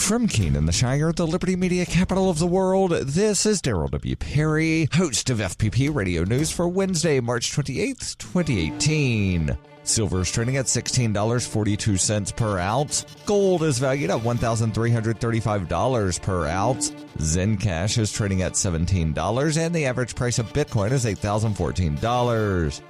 From Keene in the Shire, the Liberty Media capital of the world, this is Daryl W. Perry, host of FPP Radio News for Wednesday, March 28th, 2018. Silver is trading at $16.42 per ounce. Gold is valued at $1,335 per ounce. Zencash is trading at $17, and the average price of Bitcoin is $8,014.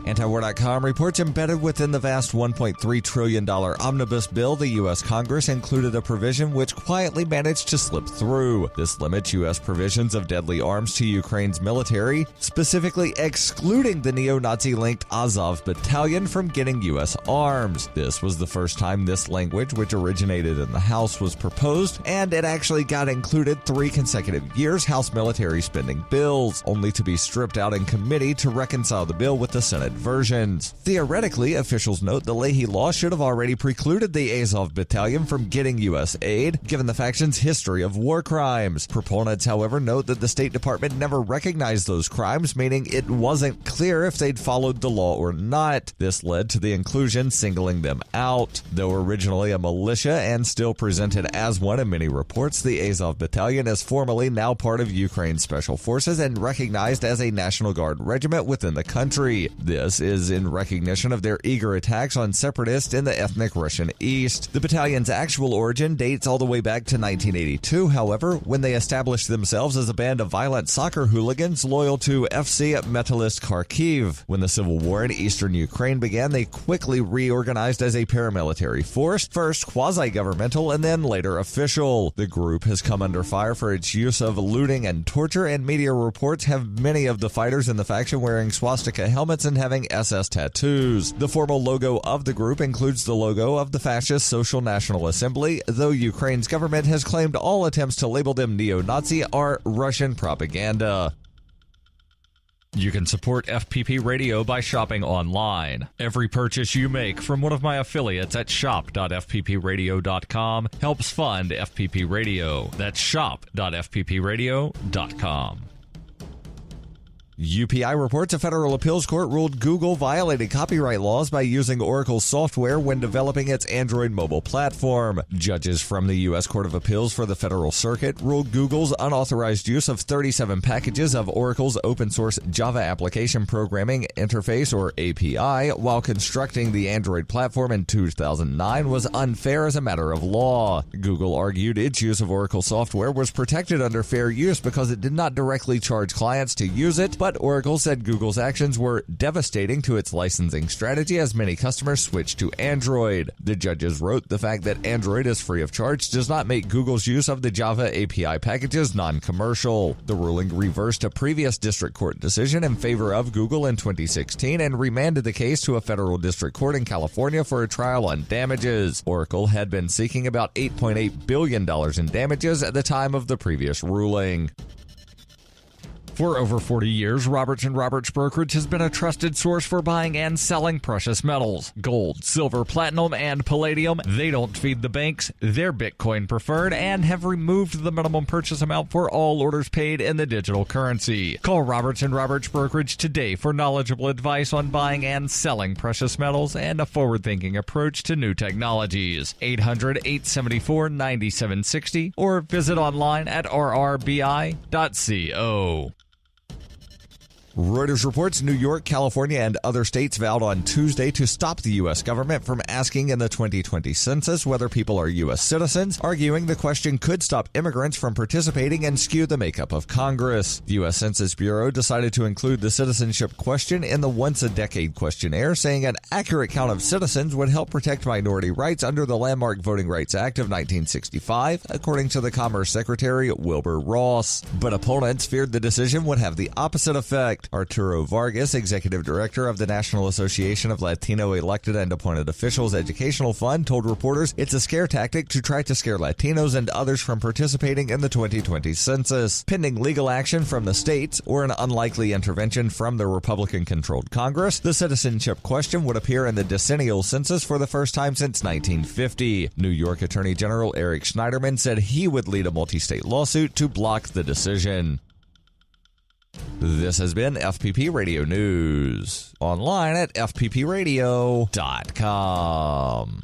Antiwar.com reports embedded within the vast $1.3 trillion omnibus bill, the U.S. Congress included a provision which quietly managed to slip through. This limits U.S. provisions of deadly arms to Ukraine's military, specifically excluding the neo-Nazi-linked Azov battalion from getting U.S. arms. This was the first time this language, which originated in the House, was proposed, and it actually got included 3 consecutive years' House military spending bills, only to be stripped out in committee to reconcile the bill with the Senate versions. Theoretically, officials note the Leahy law should have already precluded the Azov battalion from getting U.S. aid, given the faction's history of war crimes. Proponents, however, note that the State Department never recognized those crimes, meaning it wasn't clear if they'd followed the law or not. This led to the inclusion singling them out. Though originally a militia and still presented as one in many reports, the Azov battalion is formally now part of Ukraine's special forces and recognized as a National Guard regiment within the country. This is in recognition of their eager attacks on separatists in the ethnic Russian East. The battalion's actual origin dates all the way back to 1982, however, when they established themselves as a band of violent soccer hooligans loyal to FC Metallist Kharkiv. When the civil war in eastern Ukraine began, they quickly reorganized as a paramilitary force, first quasi-governmental and then later official. The group has come under fire for its use of looting and torture, and media reports have many of the fighters in the faction wearing swastika helmets and having SS tattoos. The formal logo of the group includes the logo of the fascist Social National Assembly, though Ukraine's government has claimed all attempts to label them neo-Nazi are Russian propaganda. You can support FPP Radio by shopping online. Every purchase you make from one of my affiliates at shop.fppradio.com helps fund FPP Radio. That's shop.fppradio.com. UPI reports a federal appeals court ruled Google violated copyright laws by using Oracle's software when developing its Android mobile platform. Judges from the U.S. Court of Appeals for the Federal Circuit ruled Google's unauthorized use of 37 packages of Oracle's open-source Java Application Programming Interface, or API, while constructing the Android platform in 2009 was unfair as a matter of law. Google argued its use of Oracle software was protected under fair use because it did not directly charge clients to use it, but Oracle said Google's actions were devastating to its licensing strategy as many customers switched to Android. The judges wrote the fact that Android is free of charge does not make Google's use of the Java API packages non-commercial. The ruling reversed a previous district court decision in favor of Google in 2016 and remanded the case to a federal district court in California for a trial on damages. Oracle had been seeking about $8.8 billion in damages at the time of the previous ruling. For over 40 years, Roberts & Roberts Brokerage has been a trusted source for buying and selling precious metals. Gold, silver, platinum, and palladium. They don't feed the banks. They're Bitcoin preferred and have removed the minimum purchase amount for all orders paid in the digital currency. Call Roberts & Roberts Brokerage today for knowledgeable advice on buying and selling precious metals and a forward-thinking approach to new technologies. 800-874-9760 or visit online at rrbi.co. Reuters reports New York, California, and other states vowed on Tuesday to stop the U.S. government from asking in the 2020 census whether people are U.S. citizens, arguing the question could stop immigrants from participating and skew the makeup of Congress. The U.S. Census Bureau decided to include the citizenship question in the once-a-decade questionnaire, saying an accurate count of citizens would help protect minority rights under the landmark Voting Rights Act of 1965, according to the Commerce Secretary Wilbur Ross. But opponents feared the decision would have the opposite effect. Arturo Vargas, executive director of the National Association of Latino Elected and Appointed Officials Educational Fund, told reporters it's a scare tactic to try to scare Latinos and others from participating in the 2020 census. Pending legal action from the states or an unlikely intervention from the Republican-controlled Congress, the citizenship question would appear in the decennial census for the first time since 1950. New York Attorney General Eric Schneiderman said he would lead a multi-state lawsuit to block the decision. This has been FPP Radio News, online at fppradio.com.